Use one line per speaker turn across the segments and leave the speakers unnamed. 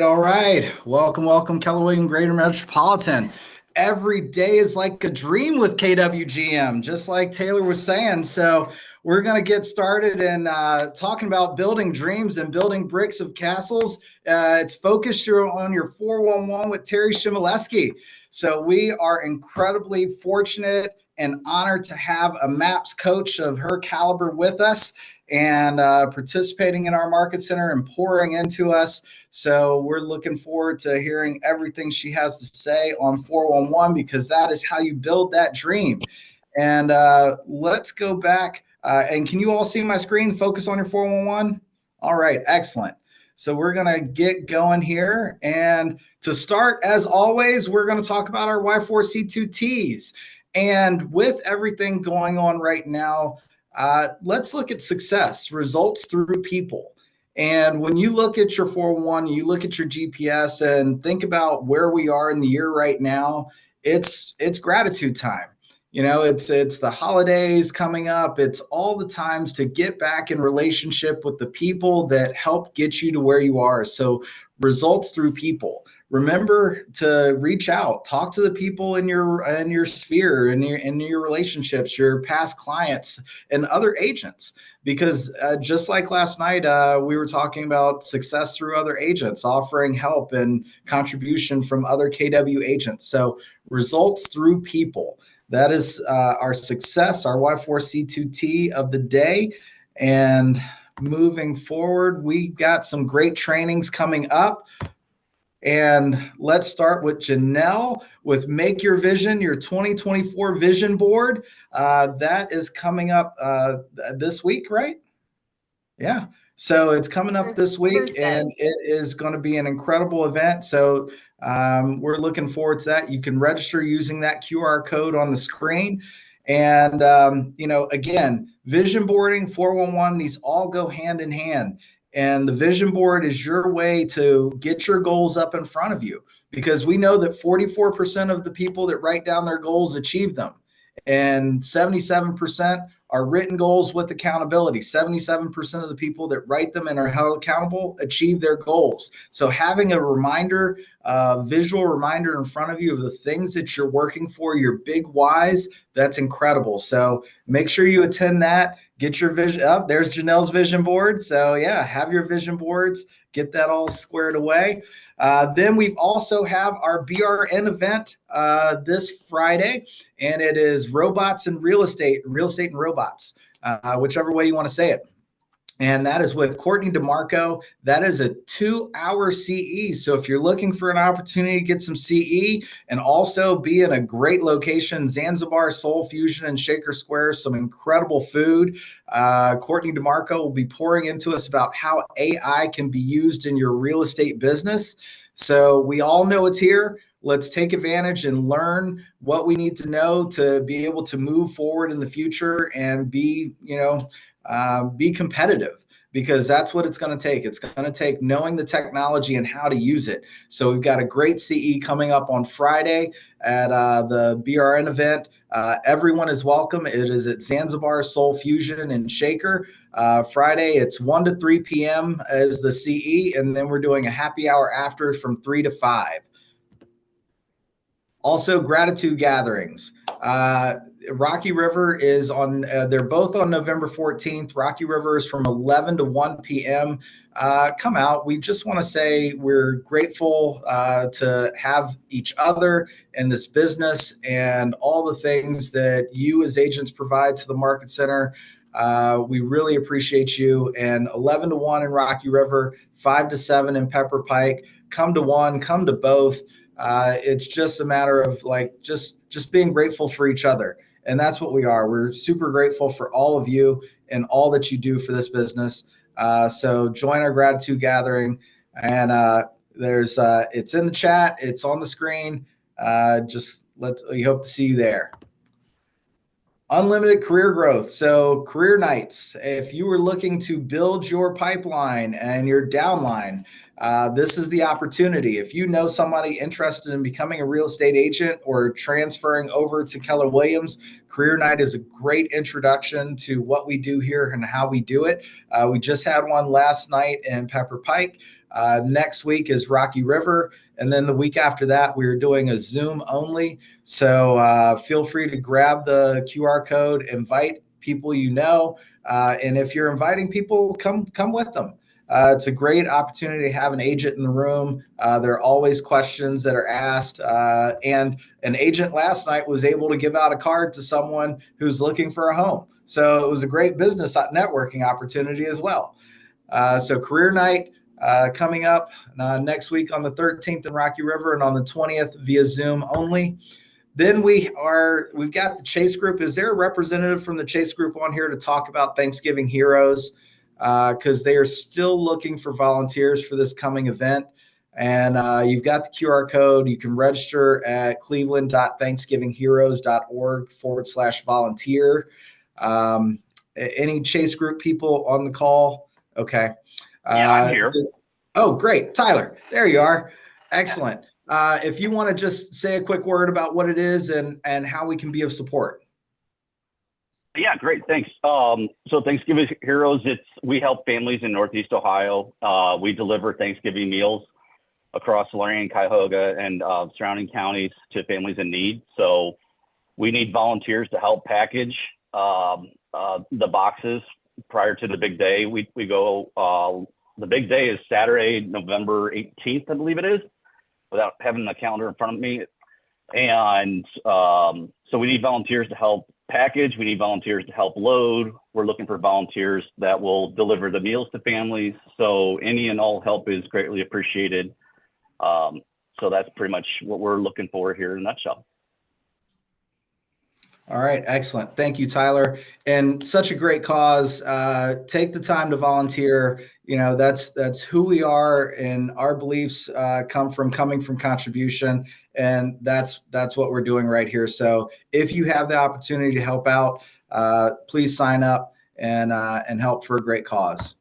All right. Welcome, Keller Williams Greater Metropolitan. Every day is like a dream with KWGM, just like Taylor was saying. So we're going to get started and talking about building dreams and building bricks of castles. It's focused on your 411 with Teri Chmielewski. So we are incredibly fortunate and honored to have a MAPS coach of her caliber with us and participating in our market center and pouring into us. So we're looking forward to hearing everything she has to say on 411 because that is how you build that dream. And let's go back. And can you all see my screen? Focus on your 411. All right, excellent. So we're going to get going here. And to start, as always, we're going to talk about our Y4C2Ts. And with everything going on right now, let's look at success, results through people. And when you look at your 411, you look at your GPS and think about where we are in the year right now, it's gratitude time. You know, it's the holidays coming up. It's all the times to get back in relationship with the people that help get you to where you are. So results through people. Remember to reach out, talk to the people in your sphere, in your relationships, your past clients and other agents. Because just like last night, we were talking about success through other agents, offering help and contribution from other KW agents. So results through people. That is our success, our Y4C2T of the day. And moving forward, we've got some great trainings coming up. And let's start with Janelle with Make Your Vision, your 2024 vision board. That is coming up this week, right? Yeah. So it's coming up this week, and it is going to be an incredible event. So we're looking forward to that. You can register using that QR code on the screen. And, again, vision boarding, 411, these all go hand in hand. And the vision board is your way to get your goals up in front of you, because we know that 44% of the people that write down their goals achieve them. And 77% are written goals with accountability. 77% of the people that write them and are held accountable achieve their goals. So having a reminder, visual reminder in front of you of the things that you're working for, your big whys, that's incredible. So make sure you attend that. Get your vision up. There's Janelle's vision board. So yeah, have your vision boards. Get that all squared away. Then we also have our BRN event this Friday, and it is robots and real estate and robots, whichever way you want to say it. And that is with Courtney DeMarco. That is a 2-hour CE. So if you're looking for an opportunity to get some CE and also be in a great location, Zanzibar, Soul Fusion, and Shaker Square, some incredible food. Courtney DeMarco will be pouring into us about how AI can be used in your real estate business. So we all know it's here. Let's take advantage and learn what we need to know to be able to move forward in the future and be competitive, because that's what it's going to take. It's going to take knowing the technology and how to use it. So we've got a great CE coming up on Friday at the BRN event. Everyone is welcome. It is at Zanzibar, Soul Fusion, and Shaker. Friday, it's 1 to 3 p.m. as the CE, and then we're doing a happy hour after from 3 to 5. Also, gratitude gatherings. Rocky River is on, they're both on November 14th. Rocky River is from 11 to 1 p.m. Come out. We just want to say we're grateful to have each other in this business and all the things that you as agents provide to the Market Center. We really appreciate you. And 11 to 1 in Rocky River, 5 to 7 in Pepper Pike. Come to one, come to both. It's just a matter of just being grateful for each other. And that's what we are. We're super grateful for all of you and all that you do for this business. So join our gratitude gathering, and it's in the chat. It's on the screen. We hope to see you there. Unlimited career growth. So career nights. If you were looking to build your pipeline and your downline, this is the opportunity. If you know somebody interested in becoming a real estate agent or transferring over to Keller Williams, Career Night is a great introduction to what we do here and how we do it. We just had one last night in Pepper Pike. Next week is Rocky River. And then the week after that, we're doing a Zoom only. So feel free to grab the QR code, invite people you know. And if you're inviting people, come with them. It's a great opportunity to have an agent in the room. There are always questions that are asked. And an agent last night was able to give out a card to someone who's looking for a home. So it was a great business networking opportunity as well. So career night coming up next week on the 13th in Rocky River and on the 20th via Zoom only. Then we've got the Chase Group. Is there a representative from the Chase Group on here to talk about Thanksgiving Heroes? Because they are still looking for volunteers for this coming event. And you've got the QR code. You can register at cleveland.thanksgivingheroes.org/volunteer. Any Chase Group people on the call? Okay.
Yeah, I'm here.
Oh, great. Tyler, there you are. Excellent. If you want to just say a quick word about what it is and how we can be of support.
Yeah, great. Thanks. So Thanksgiving Heroes, we help families in Northeast Ohio. We deliver Thanksgiving meals across Lorraine, Cuyahoga, and surrounding counties to families in need. So we need volunteers to help package the boxes prior to the big day. We go, the big day is Saturday, November 18th, I believe it is, without having the calendar in front of me. And so we need volunteers to help package. We need volunteers to help load. We're looking for volunteers that will deliver the meals to families. So any and all help is greatly appreciated. So that's pretty much what we're looking for here in a nutshell.
All right. Excellent. Thank you, Tyler. And such a great cause. Take the time to volunteer. You know, that's who we are, and our beliefs coming from contribution. And that's what we're doing right here. So if you have the opportunity to help out, please sign up and help for a great cause.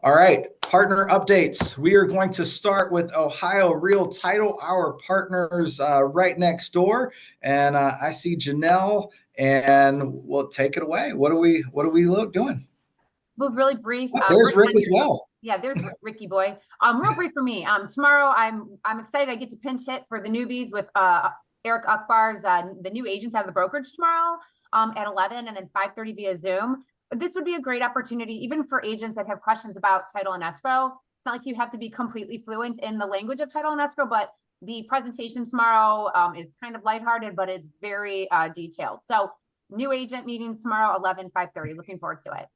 All right, partner updates. We are going to start with Ohio Real Title, our partners right next door. And I see Janelle, and we'll take it away. What are we doing?
Move really brief.
There's Rick as well.
Yeah, there's Ricky boy. Real brief for me. Tomorrow, I'm excited. I get to pinch hit for the newbies with Eric Akbar's the new agents out of the brokerage tomorrow at 11 and then 5:30 via Zoom. But this would be a great opportunity, even for agents that have questions about title and escrow. It's not like you have to be completely fluent in the language of title and escrow, but the presentation tomorrow is kind of lighthearted, but it's very detailed. So new agent meeting tomorrow, 11, 5:30. Looking forward to it.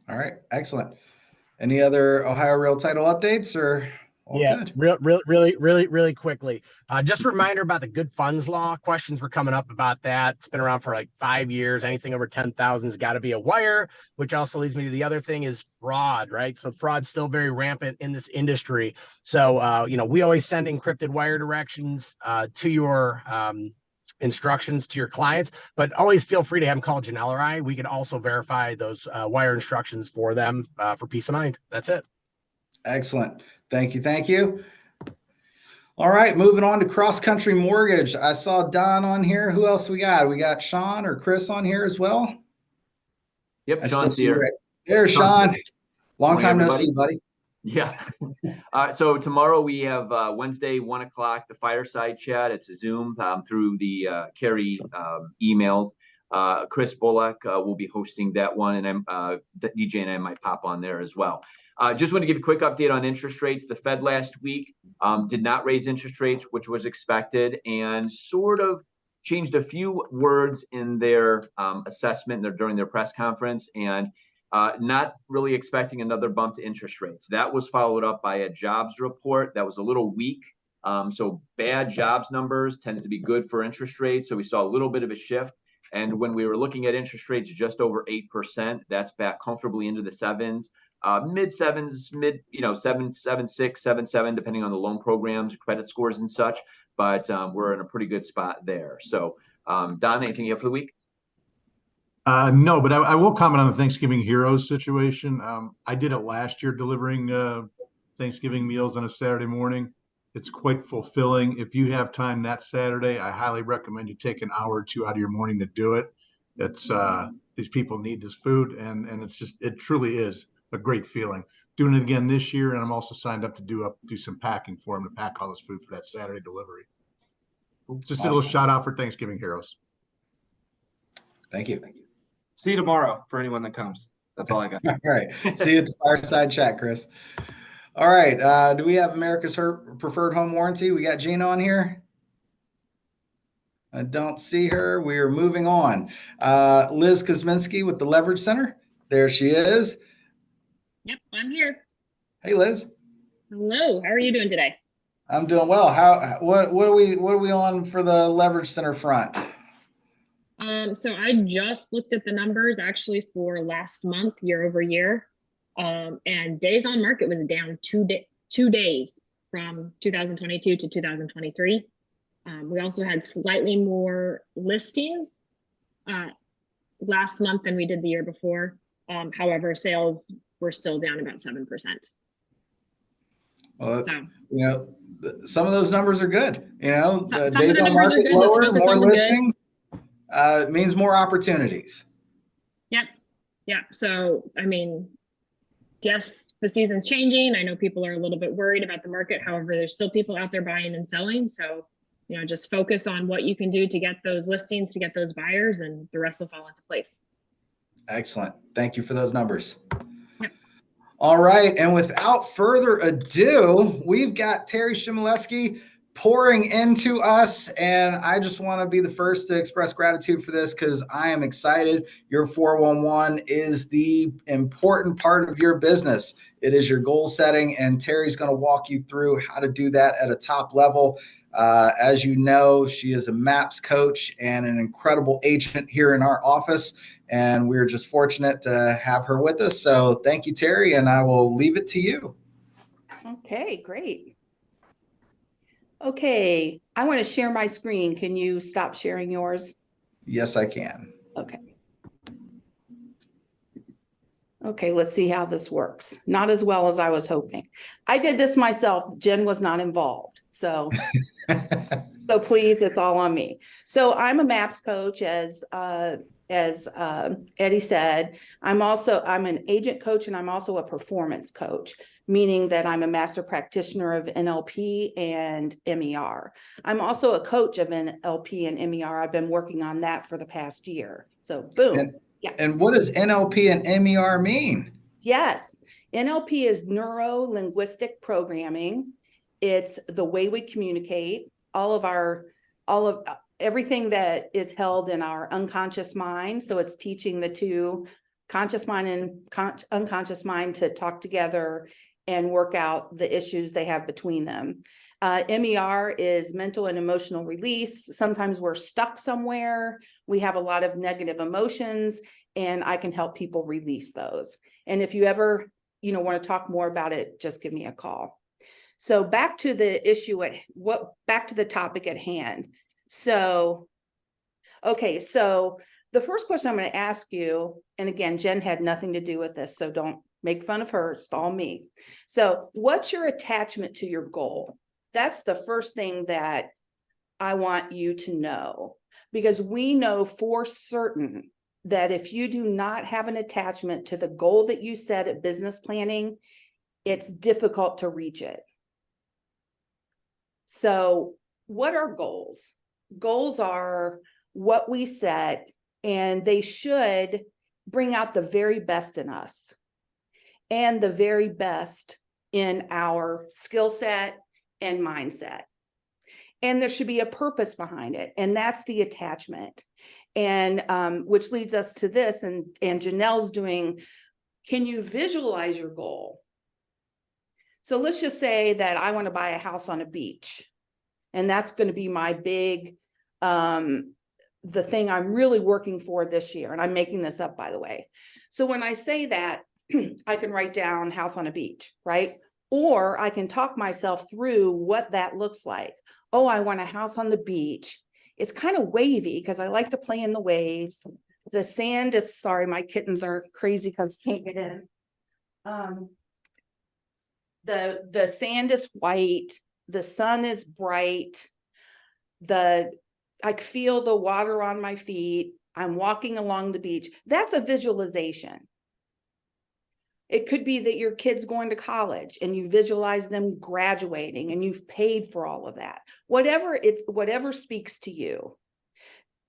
All right, excellent. Any other Ohio Real Title updates or?
Yeah, really quickly. Just a reminder about the good funds law. Questions were coming up about that. It's been around for like 5 years. Anything over 10,000 has got to be a wire, which also leads me to the other thing is fraud, right? So fraud's still very rampant in this industry. So, we always send encrypted wire directions to your instructions to your clients, but always feel free to have them call Janelle or I. We can also verify those wire instructions for them for peace of mind. That's it.
Excellent. Thank you. All right, moving on to Cross Country Mortgage. I saw Don on here. Who else we got? We got Sean or Chris on here as well.
Yep, Sean's here.
There's Sean. Long time no see, buddy.
Yeah. So tomorrow we have Wednesday, 1 o'clock, the fireside chat. It's a Zoom through the Carrie emails. Chris Bullock will be hosting that one, and DJ and I might pop on there as well. Just want to give a quick update on interest rates. The Fed last week did not raise interest rates, which was expected, and sort of changed a few words in their assessment during their press conference, and not really expecting another bump to interest rates. That was followed up by a jobs report that was a little weak. So bad jobs numbers tends to be good for interest rates. So we saw a little bit of a shift. And when we were looking at interest rates just over 8%, that's back comfortably into the sevens. Mid sevens, 7.6, 7.7, depending on the loan programs, credit scores and such. But we're in a pretty good spot there. So Don, anything you have for the week?
No, but I will comment on the Thanksgiving Heroes situation. I did it last year, delivering Thanksgiving meals on a Saturday morning. It's quite fulfilling. If you have time that Saturday, I highly recommend you take an hour or two out of your morning to do it. It's these people need this food, and it truly is a great feeling doing it again this year, and I'm also signed up to do some packing for him to pack all this food for that Saturday delivery. Just a little
Awesome.
shout out for Thanksgiving Heroes.
Thank you.
See you tomorrow for anyone that comes. That's all I got.
All right. See you at the fireside chat, Chris. All right. Do we have America's Preferred Home Warranty? We got Gina on here. I don't see her. We are moving on. Liz Kosminski with the Leverage Center. There she is.
Yep, I'm here.
Hey, Liz.
Hello, how are you doing today?
I'm doing well. What are we on for the Leverage Center front?
So I just looked at the numbers actually for last month, year over year. And days on market was down 2 days from 2022 to 2023. We also had slightly more listings last month than we did the year before. However, sales were still down about 7%.
Well,
So,
you know, some of those numbers are good. You know, the
some of
days
the
on
numbers are
market
good. Let's
lower,
focus
more
on the good.
listings means more opportunities.
Yep. Yeah. So, I mean, yes, the season's changing. I know people are a little bit worried about the market. However, there's still people out there buying and selling. So, you know, just focus on what you can do to get those listings, to get those buyers, and the rest will fall into place.
Excellent. Thank you for those numbers.
Yep.
All right. And without further ado, we've got Teri Chmielewski pouring into us. And I just want to be the first to express gratitude for this because I am excited. Your 411 is the important part of your business. It is your goal setting. And Teri's going to walk you through how to do that at a top level. As you know, she is a MAPS coach and an incredible agent here in our office. And we're just fortunate to have her with us. So thank you, Teri, and I will leave it to you.
Okay, great. Okay, I want to share my screen. Can you stop sharing yours?
Yes, I can.
Okay. Okay, let's see how this works. Not as well as I was hoping. I did this myself. Jen was not involved. So please, it's all on me. So I'm a MAPS coach, as Eddie said. I'm an agent coach, and I'm also a performance coach, meaning that I'm a master practitioner of NLP and MER. I'm also a coach of NLP and MER. I've been working on that for the past year. So boom. Yeah.
And what does NLP and MER mean?
Yes. NLP is neuro-linguistic programming. It's the way we communicate. Everything that is held in our unconscious mind. So it's teaching the two, conscious mind and unconscious mind, to talk together and work out the issues they have between them. MER is mental and emotional release. Sometimes we're stuck somewhere. We have a lot of negative emotions, and I can help people release those. And if you ever, want to talk more about it, just give me a call. So back to the topic at hand. So the first question I'm going to ask you, and again, Jen had nothing to do with this, so don't make fun of her. It's all me. So what's your attachment to your goal? That's the first thing that I want you to know, because we know for certain that if you do not have an attachment to the goal that you set at business planning, it's difficult to reach it. So what are goals? Goals are what we set, and they should bring out the very best in us and the very best in our skill set and mindset. And there should be a purpose behind it, and that's the attachment. And which leads us to this, and Janelle's doing, can you visualize your goal? So let's just say that I want to buy a house on a beach, and that's going to be my big, the thing I'm really working for this year. And I'm making this up, by the way. So when I say that, I can write down house on a beach, right? Or I can talk myself through what that looks like. Oh, I want a house on the beach. It's kind of wavy because I like to play in the waves. The sand is, sorry, my kittens are crazy because can't get in. The sand is white. The sun is bright. I feel the water on my feet. I'm walking along the beach. That's a visualization. It could be that your kid's going to college and you visualize them graduating and you've paid for all of that. Whatever speaks to you.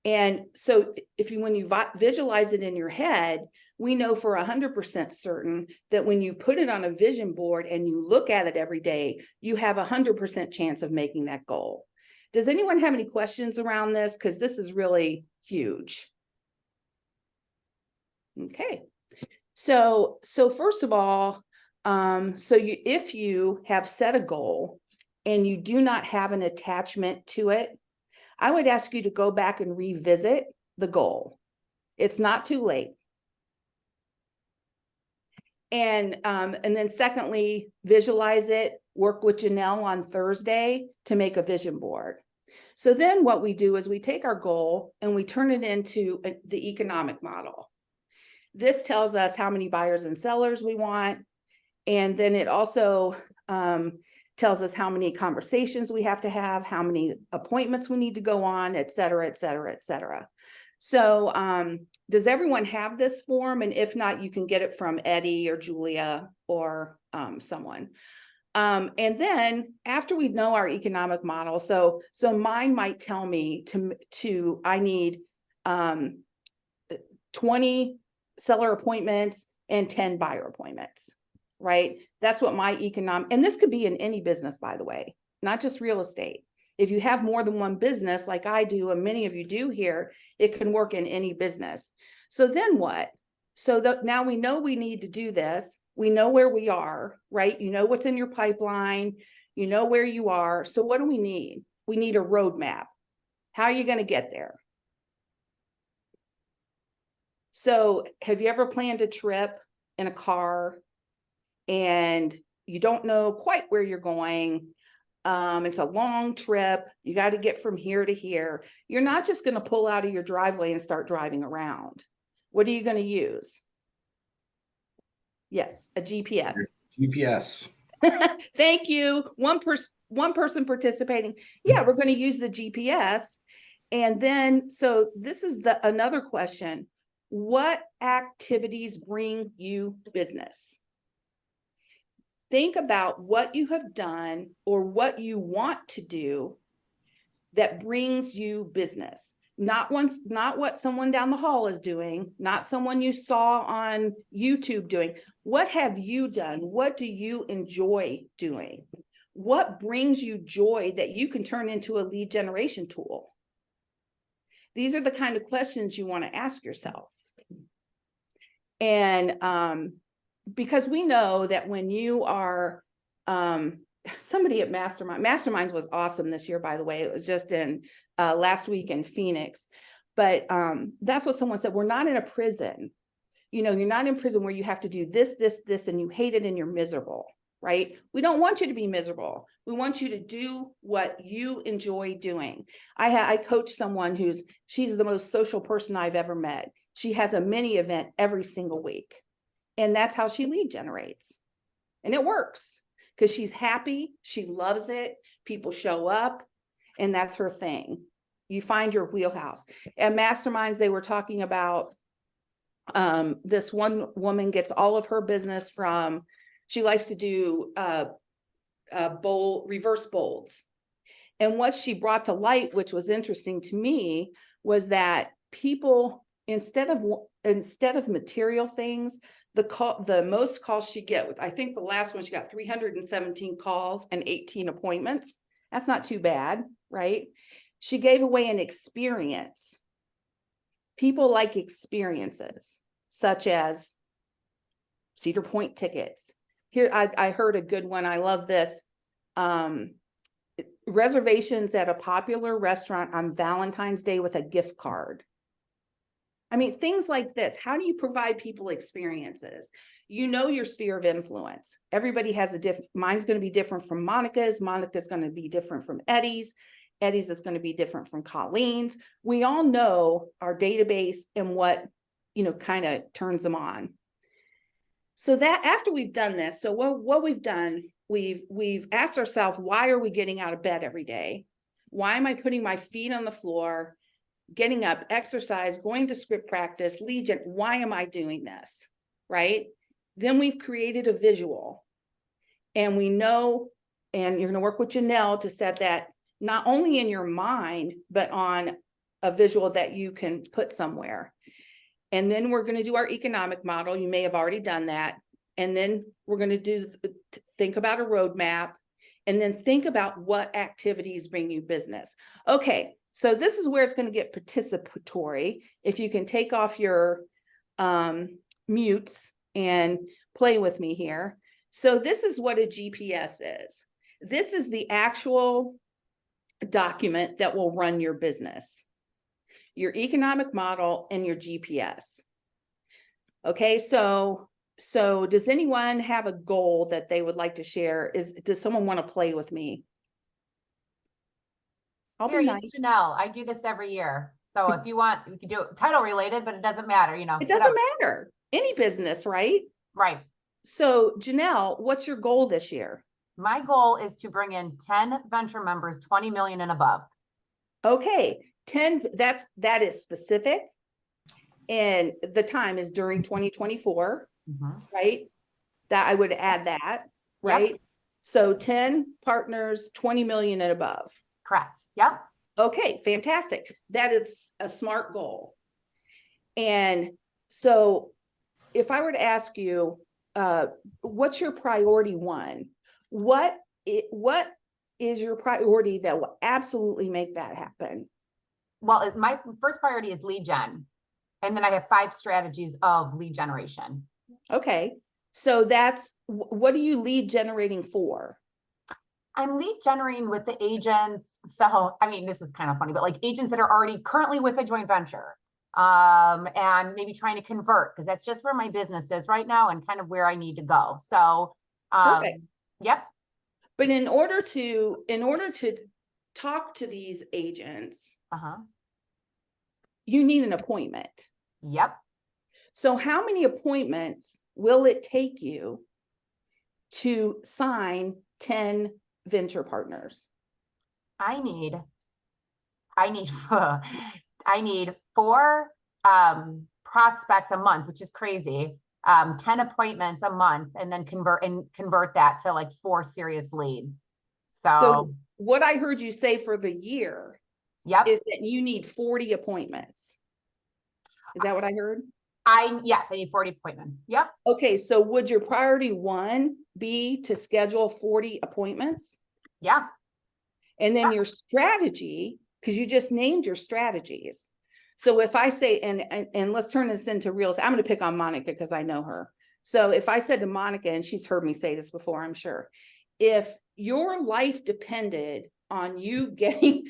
And so when you visualize it in your head, we know for 100% certain that when you put it on a vision board and you look at it every day, you have 100% chance of making that goal. Does anyone have any questions around this? Because this is really huge. Okay. So first of all, if you have set a goal and you do not have an attachment to it, I would ask you to go back and revisit the goal. It's not too late. And then secondly, visualize it, work with Janelle on Thursday to make a vision board. So then what we do is we take our goal and we turn it into the economic model. This tells us how many buyers and sellers we want. And then it also tells us how many conversations we have to have, how many appointments we need to go on, et cetera, et cetera, et cetera. So does everyone have this form? And if not, you can get it from Eddie or Julia or someone. And then after we know our economic model, so mine might tell me I need 20 seller appointments and 10 buyer appointments, right? That's what my and this could be in any business, by the way, not just real estate. If you have more than one business, like I do, and many of you do here, it can work in any business. So then what? So now we know we need to do this. We know where we are, right? You know what's in your pipeline. You know where you are. So what do we need? We need a roadmap. How are you going to get there? So have you ever planned a trip in a car and you don't know quite where you're going? It's a long trip. You got to get from here to here. You're not just going to pull out of your driveway and start driving around. What are you going to use? Yes, a GPS.
GPS.
Thank you. One person participating. Yeah, we're going to use the GPS. And then, so this is another question. What activities bring you business? Think about what you have done or what you want to do that brings you business. Not what someone down the hall is doing, not someone you saw on YouTube doing. What have you done? What do you enjoy doing? What brings you joy that you can turn into a lead generation tool? These are the kind of questions you want to ask yourself. And because we know that when you are somebody at Masterminds was awesome this year, by the way. It was just in last week in Phoenix. But that's what someone said. We're not in a prison. You know, you're not in prison where you have to do this, this, this, and you hate it and you're miserable, right? We don't want you to be miserable. We want you to do what you enjoy doing. I coach someone she's the most social person I've ever met. She has a mini event every single week. And that's how she lead generates. And it works because she's happy. She loves it. People show up and that's her thing. You find your wheelhouse. At Masterminds, they were talking about this one woman gets all of her business from, she likes to do reverse bolds. And what she brought to light, which was interesting to me, was that people, instead of material things, the most calls she get, I think the last one she got 317 calls and 18 appointments. That's not too bad, right? She gave away an experience. People like experiences, such as Cedar Point tickets. Here, I heard a good one. I love this. Reservations at a popular restaurant on Valentine's Day with a gift card. I mean, things like this. How do you provide people experiences? You know your sphere of influence. Everybody has mine's going to be different from Monica's. Monica's going to be different from Eddie's. Eddie's is going to be different from Colleen's. We all know our database and what, kind of turns them on. So that after we've done this, so what we've done, we've asked ourselves, why are we getting out of bed every day? Why am I putting my feet on the floor, getting up, exercise, going to script practice, lead gen? Why am I doing this? Right? Then we've created a visual. And we know, and you're going to work with Janelle to set that not only in your mind, but on a visual that you can put somewhere. And then we're going to do our economic model. You may have already done that. And then we're going to think about a roadmap, and then think about what activities bring you business. Okay, so this is where it's going to get participatory. If you can take off your mutes and play with me here. So this is what a GPS is. This is the actual document that will run your business, your economic model and your GPS. Okay, so does anyone have a goal that they would like to share? Does someone want to play with me? I'll be nice.
Janelle, I do this every year. So if you want, we can do it title related, but it doesn't matter, you know.
It doesn't matter. Any business, right?
Right.
So Janelle, what's your goal this year?
My goal is to bring in 10 venture members, 20 million and above.
Okay, 10, that is specific. And the time is during 2024, right? That I would add that, right? Yep. So 10 partners, 20 million and above.
Correct. Yep.
Okay, fantastic. That is a smart goal. And so if I were to ask you, what's your priority one? What is your priority that will absolutely make that happen?
Well, my first priority is lead gen. And then I have 5 strategies of lead generation.
Okay. So what are you lead generating for?
I'm lead generating with the agents. So, I mean, this is kind of funny, but like agents that are already currently with a joint venture, and maybe trying to convert, because that's just where my business is right now and kind of where I need to go. So,
perfect.
Yep.
But in order to talk to these agents, you need an appointment.
Yep.
So how many appointments will it take you to sign 10 venture partners?
I need 4 prospects a month, which is crazy. 10 appointments a month, and then convert that to like 4 serious leads.
So what I heard you say for the year, is that you need 40 appointments. Is that what I heard?
Yes, I need 40 appointments. Yep.
Okay, so would your priority one be to schedule 40 appointments?
Yeah.
And then your strategy, because you just named your strategies. So if I say, and let's turn this into real, I'm going to pick on Monica because I know her. So if I said to Monica, and she's heard me say this before, I'm sure, if your life depended on you getting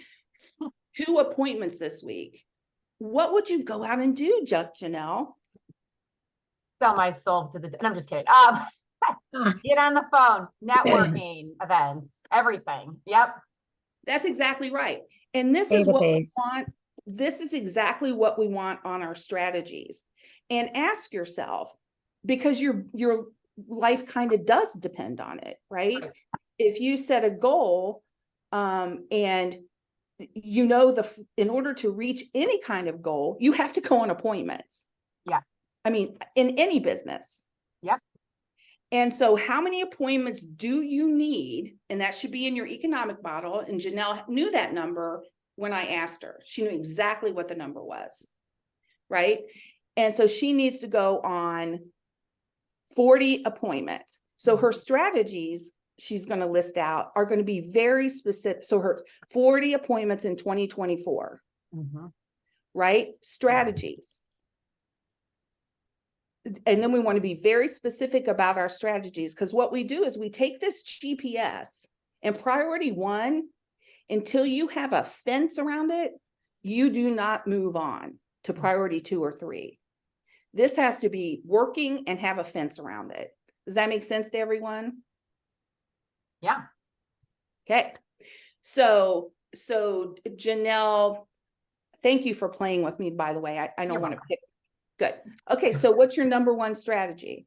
2 appointments this week, what would you go out and do, Janelle?
Sell my soul to the, I'm just kidding. Get on the phone, networking, events, everything. Yep.
That's exactly right. And this is what we want. This is exactly what we want on our strategies. And ask yourself, because your life kind of does depend on it, right? If you set a goal, and you know, in order to reach any kind of goal, you have to go on appointments.
Yeah.
I mean, in any business.
Yep.
And so how many appointments do you need? And that should be in your economic model. And Janelle knew that number when I asked her. She knew exactly what the number was, right? And so she needs to go on 40 appointments. So her strategies she's going to list out are going to be very specific. So her 40 appointments in 2024, right? Strategies. And then we want to be very specific about our strategies, because what we do is we take this GPS and priority one, until you have a fence around it, you do not move on to priority 2 or 3. This has to be working and have a fence around it. Does that make sense to everyone?
Yeah.
Okay. So Janelle, thank you for playing with me, by the way. I don't want to pick. Good. Okay. So what's your number one strategy?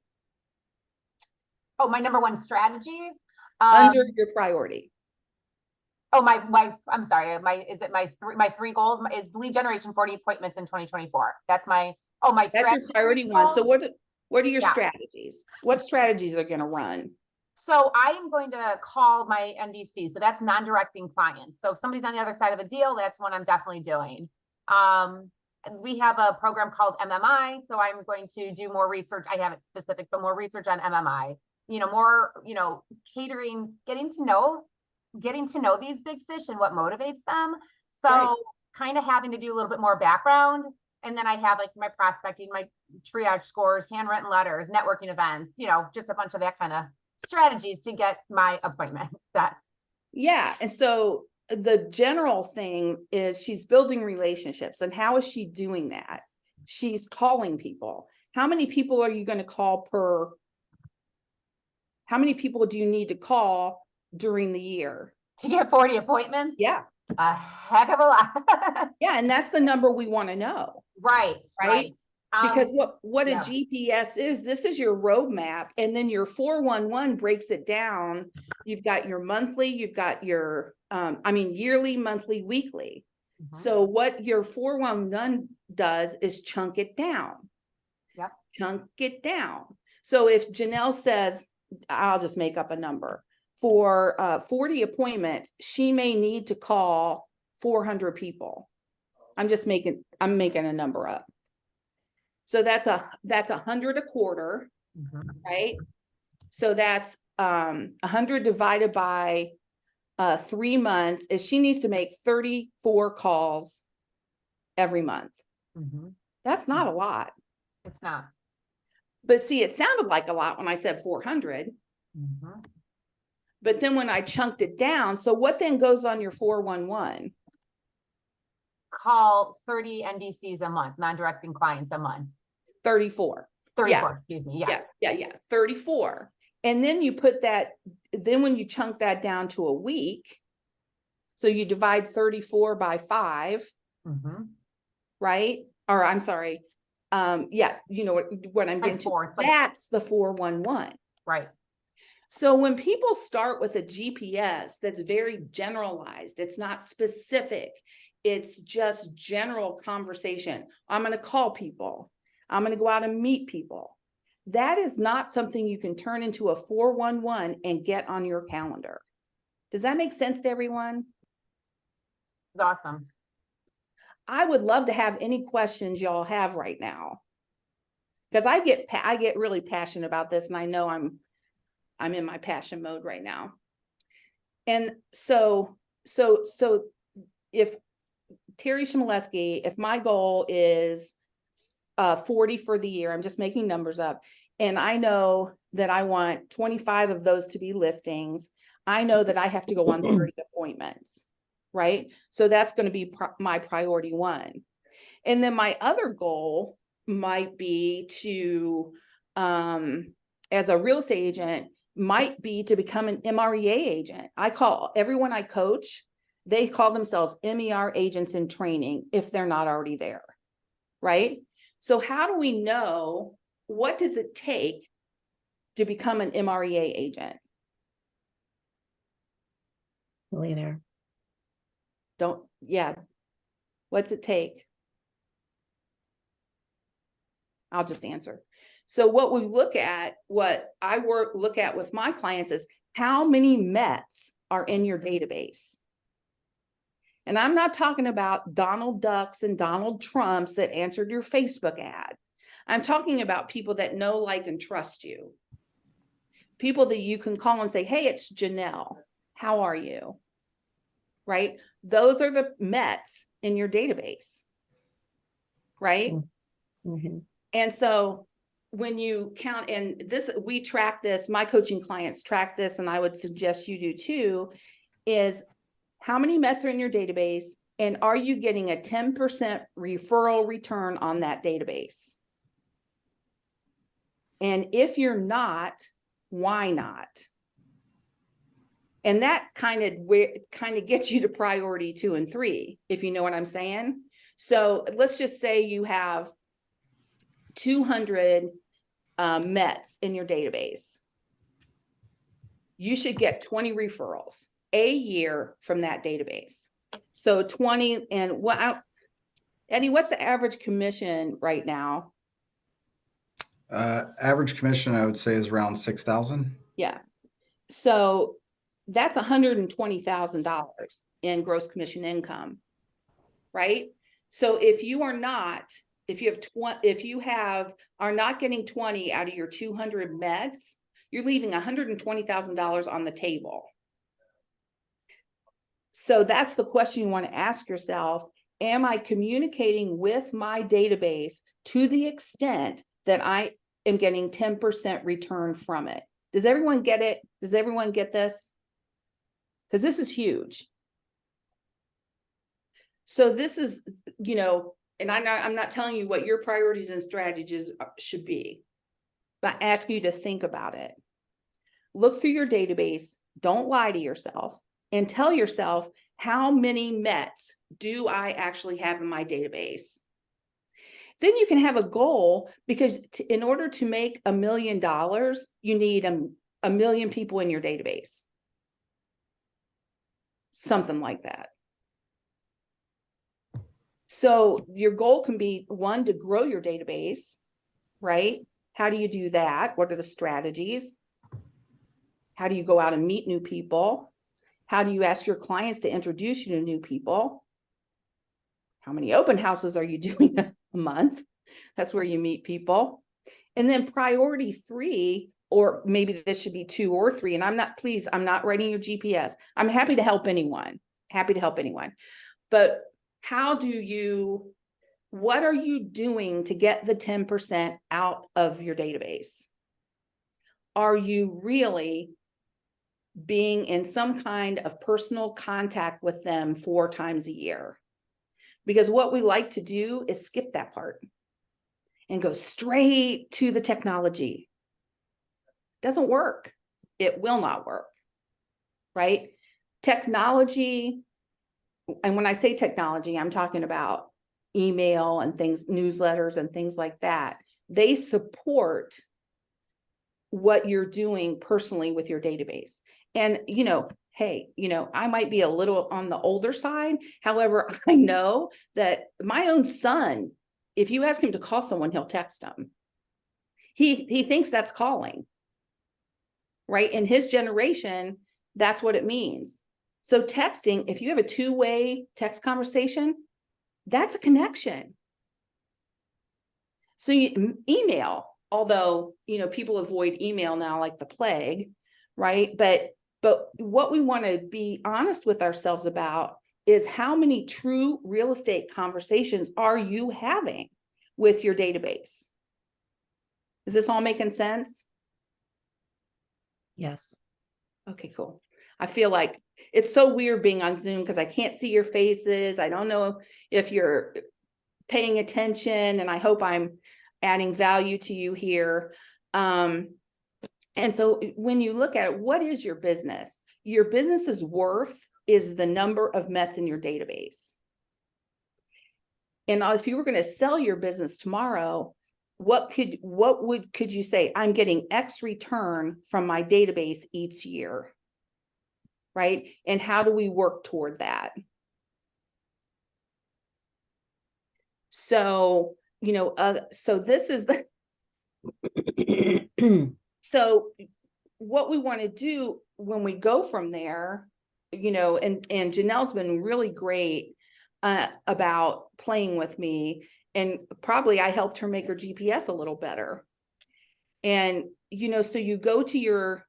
Oh, my number one strategy?
Under your priority.
Oh, I'm sorry. My 3 goals is lead generation, 40 appointments in 2024. That's my
That's your priority one. So What are your
Yeah.
strategies? What strategies are going to run?
So I am going to call my NDC. So that's non-directing clients. So if somebody's on the other side of a deal, that's what I'm definitely doing. And we have a program called MMI. So I'm going to do more research. I have it specific, but more research on MMI, more, catering, getting to know these big fish and what motivates them. So
Right.
kind of having to do a little bit more background. And then I have like my prospecting, my triage scores, handwritten letters, networking events, just a bunch of that kind of strategies to get my appointment set.
Yeah. And so the general thing is she's building relationships. And how is she doing that? She's calling people. How many people are you going to call how many people do you need to call during the year?
To get 40 appointments?
Yeah.
A heck of a lot.
Yeah. And that's the number we want to know.
Right.
Because what a
yeah.
GPS is, this is your roadmap, and then your 411 breaks it down. You've got your monthly, you've got your yearly, monthly, weekly.
Mhm.
So what your 411 does is chunk it down.
Yep.
Chunk it down. So if Janelle says, I'll just make up a number, for 40 appointments, she may need to call 400 people. I'm making a number up. So that's 100 a quarter,
Mhm.
right? So that's 100 divided by 3 months is she needs to make 34 calls every month.
Mhm.
That's not a lot.
It's not.
But see, it sounded like a lot when I said 400.
Mhm.
But then when I chunked it down, so what then goes on your 411?
Call 30 NDCs a month, non-directing clients a month.
34.
34, excuse me.
Yeah. 34. And then you put that, then when you chunk that down to a week, so you divide 34 by 5,
Mhm.
right? Or I'm sorry. You know what I'm getting to.
Like
That's the 411.
Right.
So when people start with a GPS that's very generalized, it's not specific, it's just general conversation. I'm going to call people. I'm going to go out and meet people. That is not something you can turn into a 411 and get on your calendar. Does that make sense to everyone?
It's awesome.
I would love to have any questions y'all have right now, because I get really passionate about this, and I know I'm in my passion mode right now. And so if Teri Chmielewski, if my goal is 40 for the year, I'm just making numbers up, and I know that I want 25 of those to be listings, I know that I have to go on 30 appointments, right? So that's going to be my priority one. And then my other goal might be to, as a real estate agent, might be to become an MREA agent. I call everyone I coach, they call themselves MER agents in training if they're not already there, right? So how do we know, what does it take to become an MREA agent?
Millionaire.
What's it take? I'll just answer. So what we look at, what I look at with my clients is how many Mets are in your database. And I'm not talking about Donald Ducks and Donald Trumps that answered your Facebook ad. I'm talking about people that know, like, and trust you. People that you can call and say, hey, it's Janelle. How are you? Right? Those are the Mets in your database. Right?
Mm-hmm.
And so when you count, and this, we track this, my coaching clients track this, and I would suggest you do too, is how many Mets are in your database, and are you getting a 10% referral return on that database? And if you're not, why not? And that kind of gets you to priority 2 and 3, if you know what I'm saying. So let's just say you have 200 Mets in your database. You should get 20 referrals a year from that database. So 20, and Eddie, what's the average commission right now?
Average commission, I would say, is around 6,000.
Yeah. So that's $120,000 in gross commission income, right? So if you are not, if you are not getting 20 out of your 200 mets, you're leaving $120,000 on the table. So that's the question you want to ask yourself. Am I communicating with my database to the extent that I am getting 10% return from it? Does everyone get it? Does everyone get this? Because this is huge. So this is, you know, and I'm not telling you what your priorities and strategies should be, but I ask you to think about it. Look through your database. Don't lie to yourself and tell yourself, how many mets do I actually have in my database? Then you can have a goal, because in order to make $1 million, you need a million people in your database. Something like that. So your goal can be, one, to grow your database, right? How do you do that? What are the strategies? How do you go out and meet new people? How do you ask your clients to introduce you to new people? How many open houses are you doing a month? That's where you meet people. And then priority 3, or maybe this should be 2 or 3. And I'm not writing your GPS. I'm happy to help anyone. Happy to help anyone. But what are you doing to get the 10% out of your database? Are you really being in some kind of personal contact with them 4 times a year? Because what we like to do is skip that part and go straight to the technology. Doesn't work. It will not work, right? Technology, and when I say technology, I'm talking about email and things, newsletters and things like that. They support what you're doing personally with your database. And, you know, hey, you know, I might be a little on the older side. However, I know that my own son, if you ask him to call someone, he'll text them. He thinks that's calling, right? In his generation, that's what it means. So texting, if you have a 2-way text conversation, that's a connection. So email, although, you know, people avoid email now like the plague, right? But what we want to be honest with ourselves about is, how many true real estate conversations are you having with your database? Is this all making sense?
Yes.
Okay, cool. I feel like it's so weird being on Zoom because I can't see your faces. I don't know if you're paying attention, and I hope I'm adding value to you here. And so when you look at it, what is your business? Your business's worth is the number of mets in your database. And if you were going to sell your business tomorrow, could you say, I'm getting X return from my database each year, right? And how do we work toward that? So, you know, so this is the, so what we want to do when we go from there, you know, and Janelle's been really great about playing with me, and probably I helped her make her GPS a little better. And, you know, so you go to your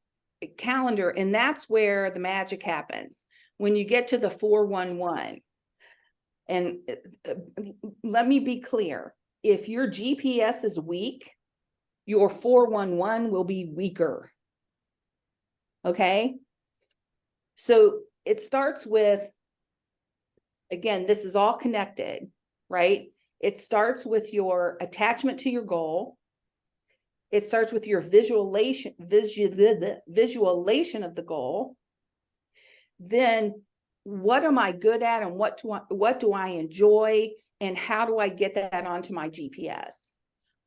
calendar, and that's where the magic happens. When you get to the 411, and let me be clear, if your GPS is weak, your 411 will be weaker. Okay. So it starts with, again, this is all connected, right? It starts with your attachment to your goal. It starts with your visualization of the goal. Then what am I good at, and what do I enjoy, and how do I get that onto my GPS?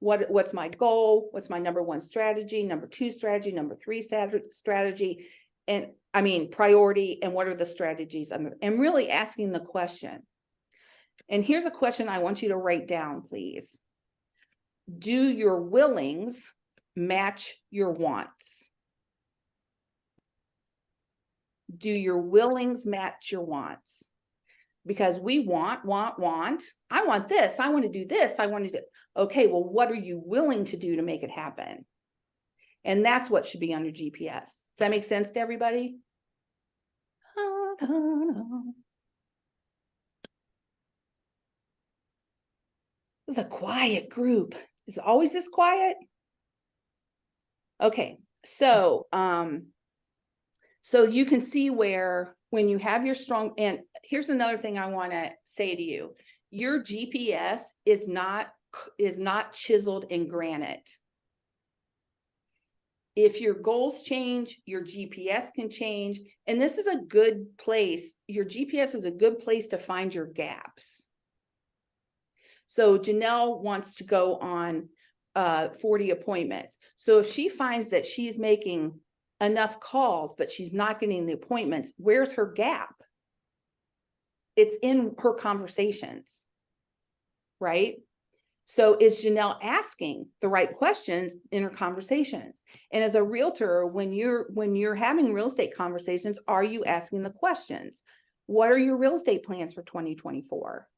What's my goal? What's my number 1 strategy, number 2 strategy, number 3 strategy, and I mean priority, and what are the strategies? And really asking the question. And here's a question I want you to write down, please. do your willings match your wants? Do your willings match your wants? Because we want. I want this. I want to do this. I want to do. Okay, well, what are you willing to do to make it happen? And that's what should be on your GPS. Does that make sense to everybody? It's a quiet group. Is it always this quiet? Okay, so so you can see where when you have your strong, and here's another thing I want to say to you. Your GPS is not chiseled in granite. If your goals change, your GPS can change. And this is a good place. Your GPS is a good place to find your gaps. So Janelle wants to go on 40 appointments. So if she finds that she's making enough calls, but she's not getting the appointments, where's her gap? It's in her conversations, right? So is Janelle asking the right questions in her conversations? And as a realtor, when you're having real estate conversations, are you asking the questions? What are your real estate plans for 2024?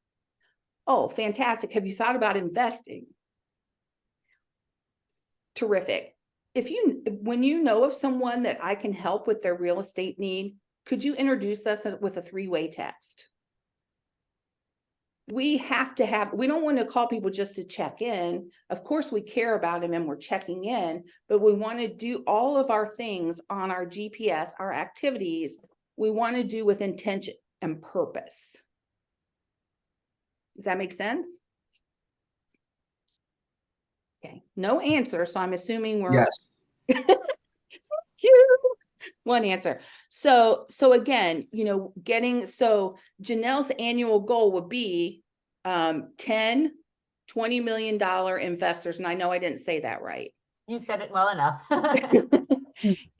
Oh, fantastic. Have you thought about investing? Terrific. When you know of someone that I can help with their real estate need, could you introduce us with a 3-way text? We don't want to call people just to check in. Of course, we care about them and we're checking in, but we want to do all of our things on our GPS, our activities, we want to do with intention and purpose. Does that make sense? Okay, no answer. So I'm assuming we're
Yes.
One answer. So again, Janelle's annual goal would be 10, $20 million investors. And I know I didn't say that right.
You said it well enough.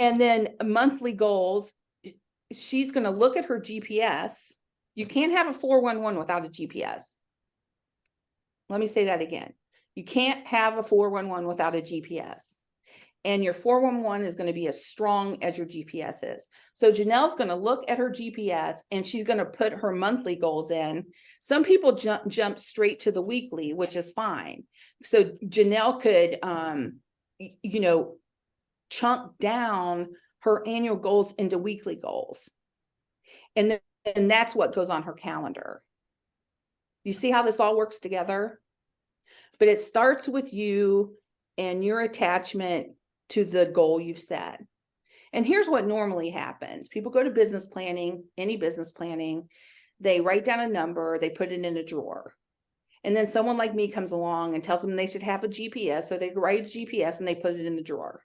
And then monthly goals, she's going to look at her GPS. You can't have a 411 without a GPS. Let me say that again. You can't have a 411 without a GPS. And your 411 is going to be as strong as your GPS is. So Janelle's going to look at her GPS and she's going to put her monthly goals in. Some people jump straight to the weekly, which is fine. So Janelle could, chunk down her annual goals into weekly goals. And that's what goes on her calendar. You see how this all works together? But it starts with you and your attachment to the goal you've set. And here's what normally happens. People go to business planning, any business planning, they write down a number, they put it in a drawer. And then someone like me comes along and tells them they should have a GPS. So they write a GPS and they put it in the drawer.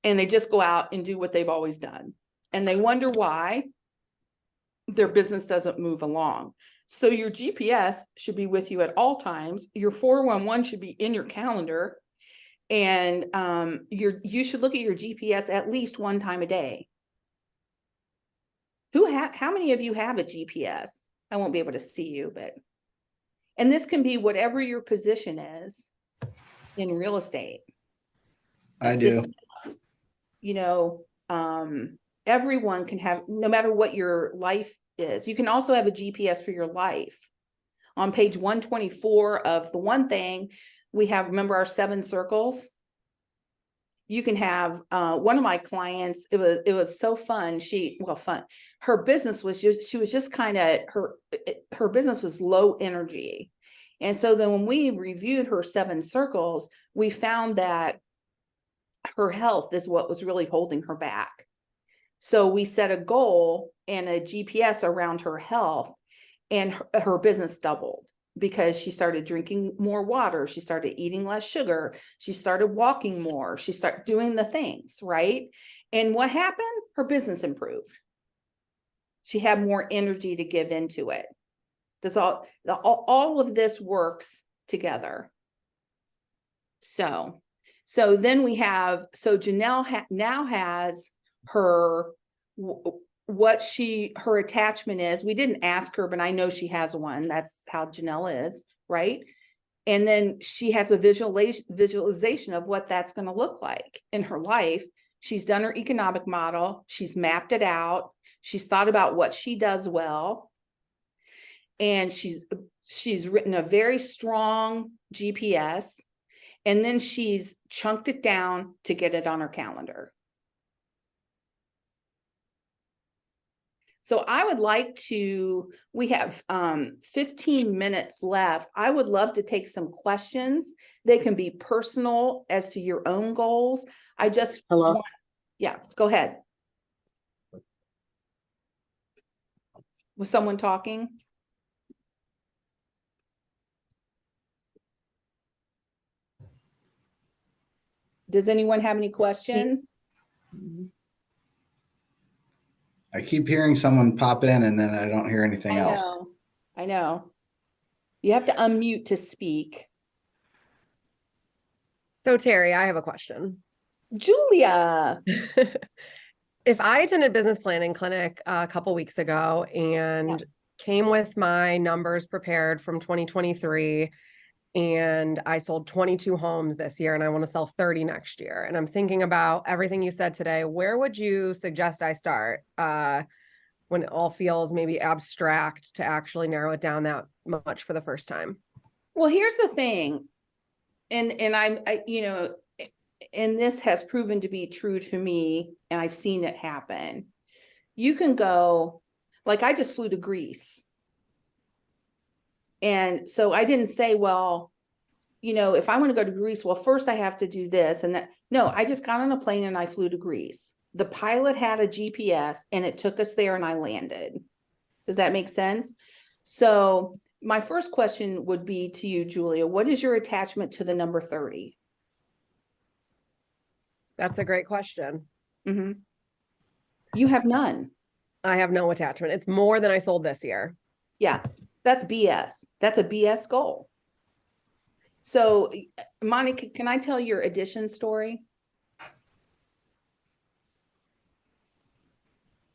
And they just go out and do what they've always done. And they wonder why their business doesn't move along. So your GPS should be with you at all times. Your 411 should be in your calendar. And you should look at your GPS at least one time a day. How many of you have a GPS? I won't be able to see you, but, and this can be whatever your position is in real estate.
I do.
Everyone can have, no matter what your life is. You can also have a GPS for your life. On page 124 of the one thing, we have, remember our 7 circles? You can have one of my clients, it was so fun. Fun. Her business was she was just kind of, her business was low energy. And so then when we reviewed her 7 circles, we found that her health is what was really holding her back. So we set a goal and a GPS around her health, and her business doubled because she started drinking more water. She started eating less sugar. She started walking more. She started doing the things, right? And what happened? Her business improved. She had more energy to give into it. All of this works together. So then we have, Janelle now has her attachment is. We didn't ask her, but I know she has one. That's how Janelle is, right? And then she has a visualization of what that's going to look like in her life. She's done her economic model. She's mapped it out. She's thought about what she does well. And she's written a very strong GPS. And then she's chunked it down to get it on her calendar. So I would like to, we have 15 minutes left. I would love to take some questions. They can be personal as to your own goals. I just
Hello.
Yeah, go ahead. Was someone talking? Does anyone have any questions?
I keep hearing someone pop in and then I don't hear anything else.
I know. You have to unmute to speak.
So Teri, I have a question.
Julia.
If I attended business planning clinic a couple weeks ago and came with my numbers prepared from 2023, and I sold 22 homes this year and I want to sell 30 next year, and I'm thinking about everything you said today, where would you suggest I start when it all feels maybe abstract to actually narrow it down that much for the first time?
Well, here's the thing. And and this has proven to be true to me, and I've seen it happen. You can go, like I just flew to Greece. And so I didn't say, well, if I want to go to Greece, well, first I have to do this and that. No, I just got on a plane and I flew to Greece. The pilot had a GPS and it took us there and I landed. Does that make sense? So my first question would be to you, Julia, what is your attachment to the number 30?
That's a great question.
Mm-hmm. You have none.
I have no attachment. It's more than I sold this year.
Yeah, that's BS. That's a BS goal. So, Monica, can I tell your addition story?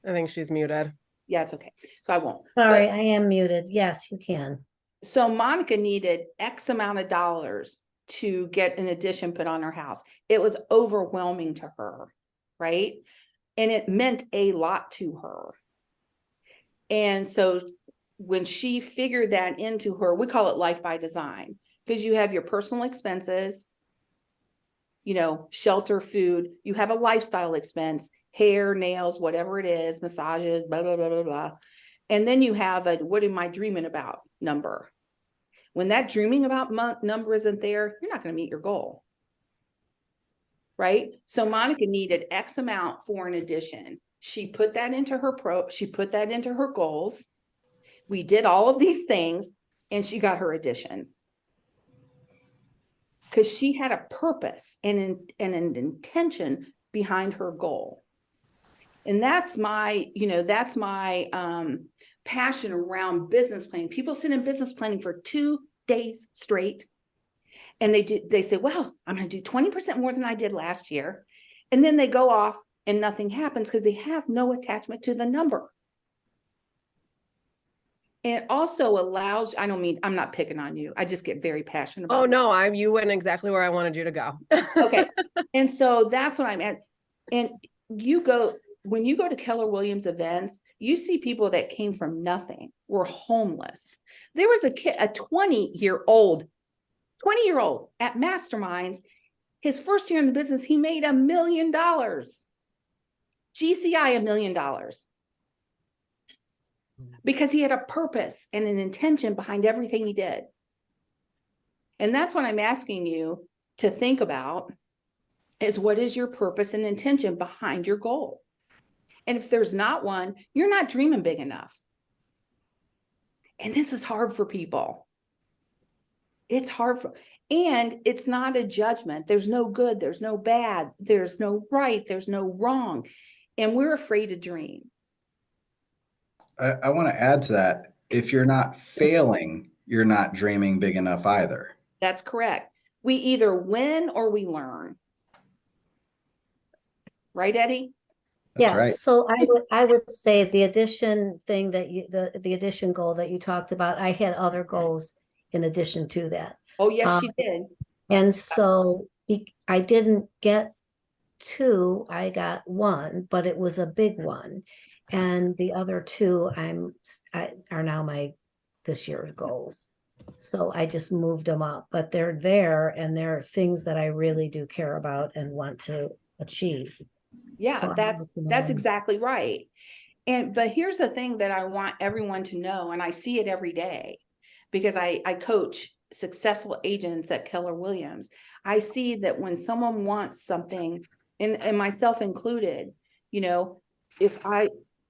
I think she's muted.
Yeah, it's okay. So I won't.
Sorry, I am muted. Yes, you can.
So Monica needed X amount of dollars to get an addition put on her house. It was overwhelming to her, right? And it meant a lot to her. And so when she figured that into her, we call it life by design, because you have your personal expenses, shelter, food, you have a lifestyle expense, hair, nails, whatever it is, massages, blah, blah, blah, blah, blah. And then you have a, what am I dreaming about number? When that dreaming about number isn't there, you're not going to meet your goal. Right? So Monica needed X amount for an addition. She put that into her goals. We did all of these things and she got her addition. Because she had a purpose and an intention behind her goal. And that's my passion around business planning. People sit in business planning for 2 days straight. And they say, well, I'm going to do 20% more than I did last year. And then they go off and nothing happens because they have no attachment to the number. And it also allows, I'm not picking on you. I just get very passionate about
it. Oh, no, you went exactly where I wanted you to go.
Okay. And so that's what I'm at. And when you go to Keller Williams events, you see people that came from nothing, were homeless. There was a kid, a 20-year-old at Masterminds. His first year in the business, he made $1 million. GCI $1 million. Because he had a purpose and an intention behind everything he did. And that's what I'm asking you to think about, is what is your purpose and intention behind your goal? And if there's not one, you're not dreaming big enough. And this is hard for people. It's hard and it's not a judgment. There's no good, there's no bad, there's no right, there's no wrong. And we're afraid to dream.
I want to add to that. If you're not failing, you're not dreaming big enough either.
That's correct. We either win or we learn. Right, Eddie?
That's
yeah.
Right.
So I would say the addition thing that the addition goal that you talked about, I had other goals in addition to that.
Oh, yes, she did.
And so I didn't get 2, I got 1, but it was a big one. And the other 2 are now this year's goals. So I just moved them up, but they're there and they're things that I really do care about and want to achieve.
Yeah,
So
that's exactly right. But here's the thing that I want everyone to know, and I see it every day because I coach successful agents at Keller Williams. I see that when someone wants something, and myself included,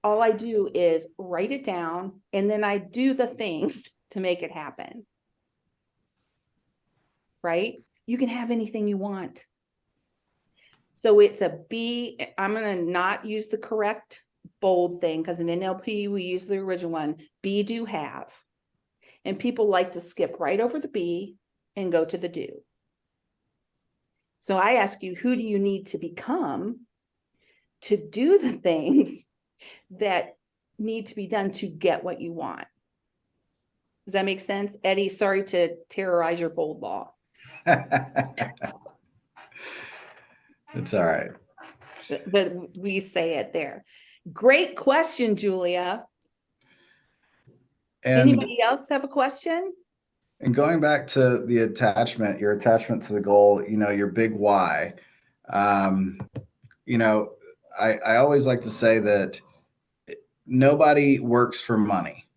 all I do is write it down and then I do the things to make it happen. Right? You can have anything you want. So it's a B. I'm going to not use the correct bold thing because in NLP we use the original one. Be, do, have. And people like to skip right over the be and go to the do. So I ask you, who do you need to become to do the things that need to be done to get what you want? Does that make sense? Eddie, sorry to terrorize your bold law.
It's all right.
But we say it there. Great question, Julia.
And
anybody else have a question?
And going back to the attachment, your attachment to the goal, your big why. I always like to say that nobody works for money.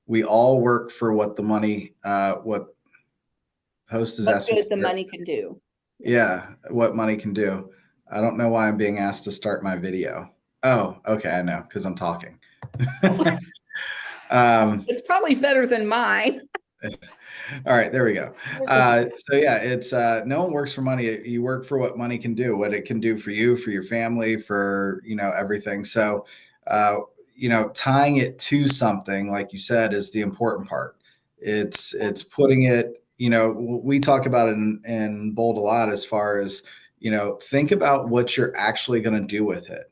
We all work for what the money, what host is asking.
What good the money can do.
Yeah, what money can do. I don't know why I'm being asked to start my video. Oh, okay, I know, because I'm talking.
It's probably better than mine.
All right, there we go. So yeah, it's no one works for money. You work for what money can do, what it can do for you, for your family, for everything. So tying it to something, like you said, is the important part. It's putting it. We talk about it in Bold a lot as far as think about what you're actually going to do with it.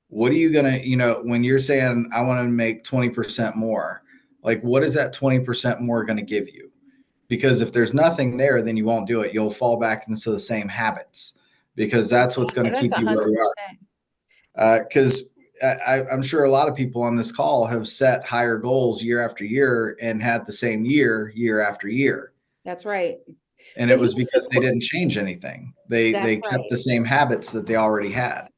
What are you going to when you're saying I want to make 20% more, like what is that 20% more going to give you? Because if there's nothing there, then you won't do it. You'll fall back into the same habits because that's what's going to keep you where you are. Because I'm sure a lot of people on this call have set higher goals year after year and had the same year after year.
That's right.
And it was because they didn't change anything. They kept the same habits that they already had.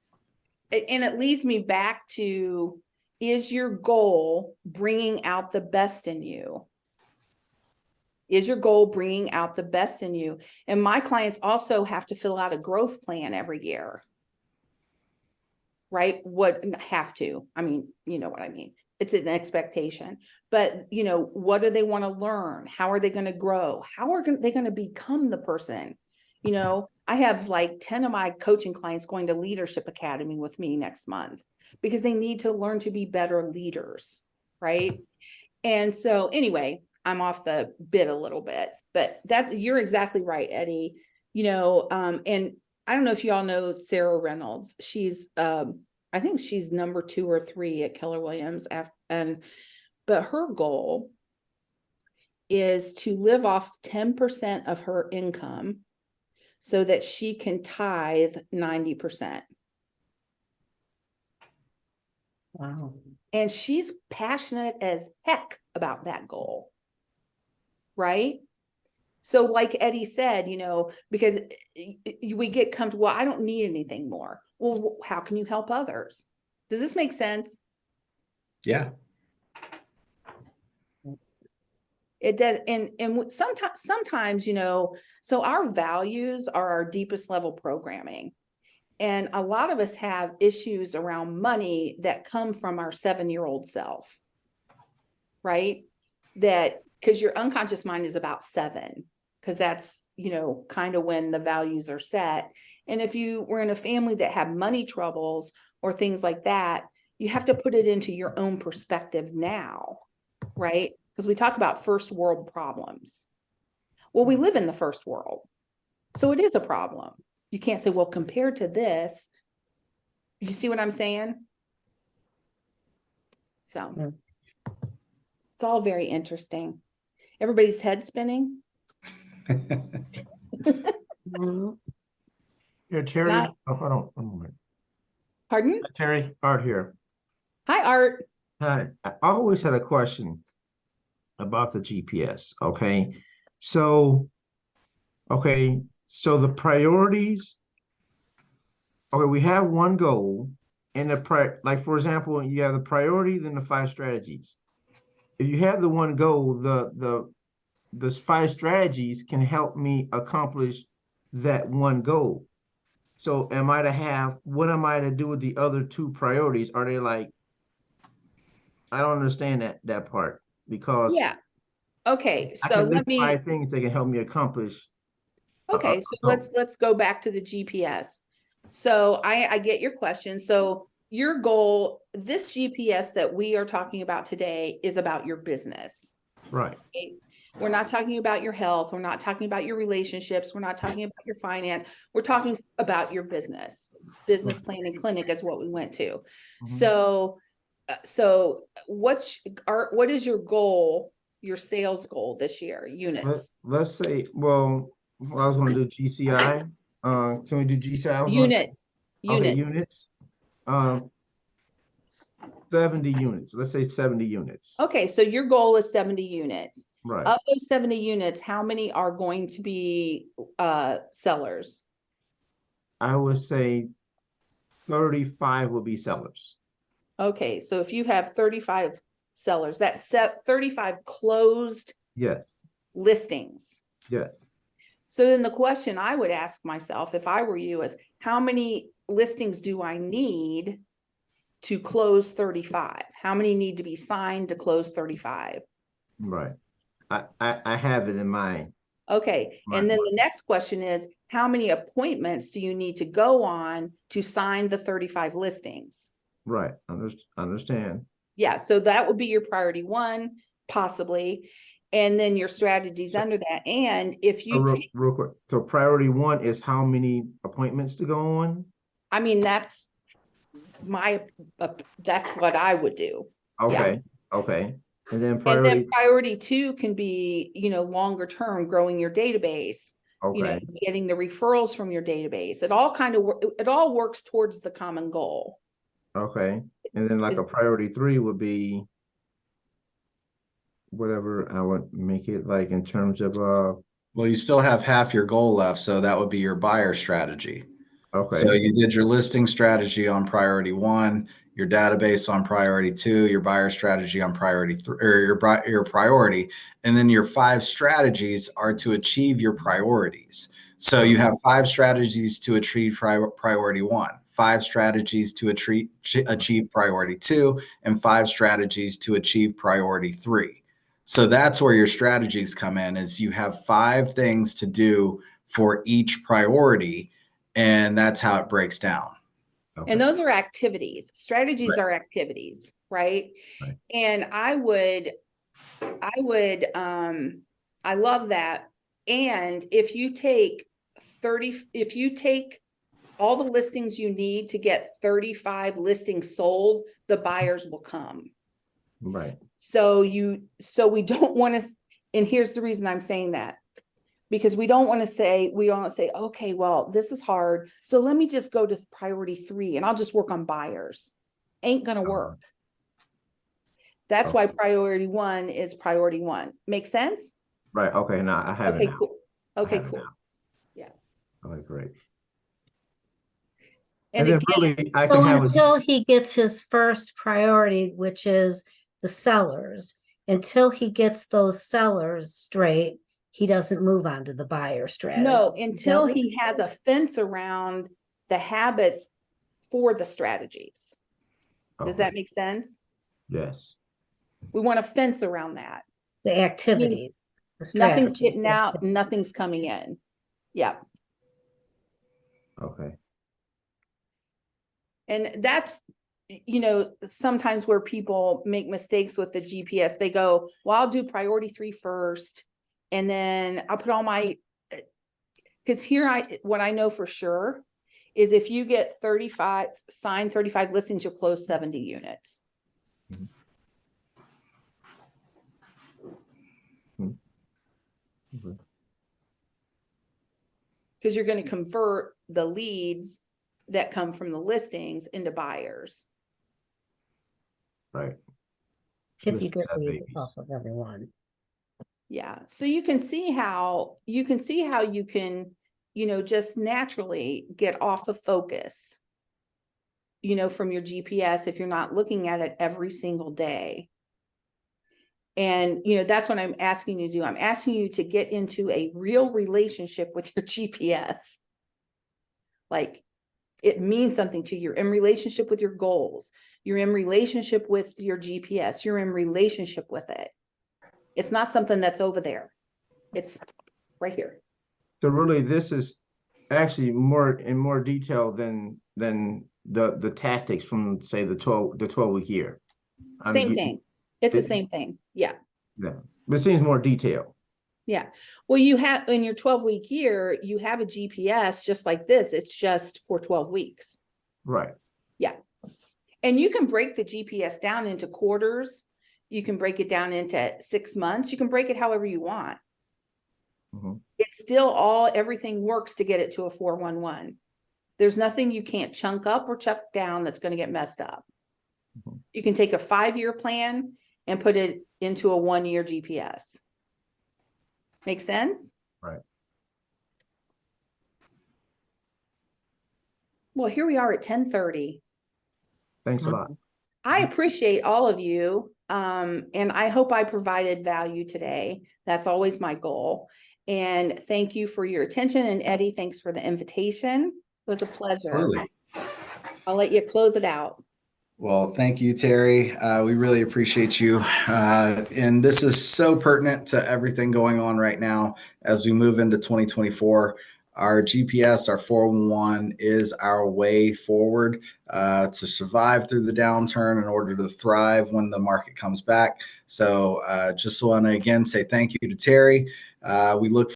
And it leads me back to, is your goal bringing out the best in you? Is your goal bringing out the best in you? And my clients also have to fill out a growth plan every year. Right? Have to. I mean, you know what I mean. It's an expectation. But, what do they want to learn? How are they going to grow? How are they going to become the person? I have like 10 of my coaching clients going to Leadership Academy with me next month because they need to learn to be better leaders. Right? And so anyway, I'm off the bit a little bit, but you're exactly right, Eddie. And I don't know if you all know Sarah Reynolds. She's, I think she's number 2 or 3 at Keller Williams. But her goal is to live off 10% of her income so that she can tithe 90%.
Wow.
And she's passionate as heck about that goal. Right? So like Eddie said, because we get comfortable, well, I don't need anything more. Well, how can you help others? Does this make sense?
Yeah.
It does. And sometimes, so our values are our deepest level programming. And a lot of us have issues around money that come from our 7-year-old self, right? Because your unconscious mind is about 7, because that's, kind of when the values are set. And if you were in a family that had money troubles or things like that, you have to put it into your own perspective now, right? Because we talk about first world problems. Well, we live in the first world, so it is a problem. You can't say, well, compared to this, you see what I'm saying? So it's all very interesting. Everybody's head spinning.
Mhm.
Yeah, Terry.
Not-
Oh, hold on one moment.
Pardon?
Terry, Art here.
Hi, Art.
Hi. I always had a question about the GPS. Okay. So, so the priorities, okay, we have one goal and like for example, you have the priority, then the 5 strategies. If you have the one goal, the 5 strategies can help me accomplish that one goal. So what am I to do with the other 2 priorities? Are they like, I don't understand that part because
Yeah. Okay,
I
so
can list
let me,
5 things that can help me accomplish.
okay, so let's go back to the GPS. So I get your question. So your goal, this GPS that we are talking about today is about your business.
Right.
Okay? We're not talking about your health. We're not talking about your relationships. We're not talking about your finance. We're talking about your business. Business planning clinic is what we went to. So, what is your goal, your sales goal this year, units?
Let's say, well, I was going to do GCI. Can we do GCI?
Units.
Okay, units. 70 units. Let's say 70 units.
Okay, so your goal is 70 units.
Right.
Of those 70 units, how many are going to be sellers?
I would say 35 will be sellers.
Okay, so if you have 35 sellers, that's 35 closed
Yes.
listings.
Yes.
So then the question I would ask myself if I were you is, how many listings do I need to close 35? How many need to be signed to close 35?
Right. I have it in mind.
Okay, and then the next question is, how many appointments do you need to go on to sign the 35 listings?
Right. Understand.
Yeah, so that would be your priority 1, possibly, and then your strategies under that. And if you
real quick, so priority 1 is how many appointments to go on?
I mean, that's that's what I would do.
Okay.
Yeah.
Okay. And then priority
2 can be, longer term, growing your database,
okay.
Getting the referrals from your database. It all works towards the common goal.
Okay. And then like a priority 3 would be whatever I would make it like in terms of
well, you still have half your goal left, so that would be your buyer strategy.
okay.
So you did your listing strategy on priority 1, your database on priority 2, your buyer strategy on priority 3, or your priority, and then your 5 strategies are to achieve your priorities. So you have 5 strategies to achieve priority 1, 5 strategies to achieve priority 2, and 5 strategies to achieve priority 3. So that's where your strategies come in, is you have 5 things to do for each priority, and that's how it breaks down.
Okay. And those are activities. Strategies are activities, right? And I love that. And if you take all the listings you need to get 35 listings sold, the buyers will come.
Right.
So we don't want to, and here's the reason I'm saying that. Because we don't want to say, okay, well, this is hard, so let me just go to priority 3 and I'll just work on buyers. Ain't gonna work. That's why priority 1 is priority 1. Make sense?
Right. Okay. Now I have it now.
Cool. Okay, cool. Yeah.
Okay, great.
And
then
again,
really, I can have
until he gets his first priority, which is the sellers, until he gets those sellers straight, he doesn't move on to the buyer strategy.
No, until he has a fence around the habits for the strategies. Does that make sense?
Yes.
We want a fence around that.
The activities.
Nothing's getting out, nothing's coming in. Yeah.
Okay.
And that's, sometimes where people make mistakes with the GPS, they go, well, I'll do priority 3 first. And then I'll put all my, because what I know for sure is if you get 35 listings, you'll close 70 units.
Okay.
because you're going to convert the leads that come from the listings into buyers.
Right.
If you
Listings
get
have
leads
babies.
off of everyone.
Yeah. So you can see how you can, just naturally get off of focus, from your GPS if you're not looking at it every single day. And, that's what I'm asking you to do. I'm asking you to get into a real relationship with your GPS. Like, it means something to you. You're in relationship with your goals. You're in relationship with your GPS. You're in relationship with it. It's not something that's over there. It's right here.
So really, this is actually more detail than the tactics from, say, the 12-week year.
Same thing. It's the same thing. Yeah.
Yeah. But it seems more detailed.
Yeah. Well, you have in your 12-week year, you have a GPS just like this. It's just for 12 weeks.
Right.
Yeah. And you can break the GPS down into quarters. You can break it down into 6 months. You can break it however you want. It's still everything works to get it to a 411. There's nothing you can't chunk up or chuck down that's going to get messed up. You can take a 5-year plan and put it into a 1-year GPS. Make sense?
Right.
Well, here we are at 10:30.
Thanks a lot.
I appreciate all of you. And I hope I provided value today. That's always my goal. And thank you for your attention. And Eddie, thanks for the invitation. It was a pleasure.
Absolutely.
I'll let you close it out.
Well, thank you, Teri. We really appreciate you. And this is so pertinent to everything going on right now as we move into 2024. Our GPS, our 411 is our way forward to survive through the downturn in order to thrive when the market comes back. So just want to again say thank you to Teri. We look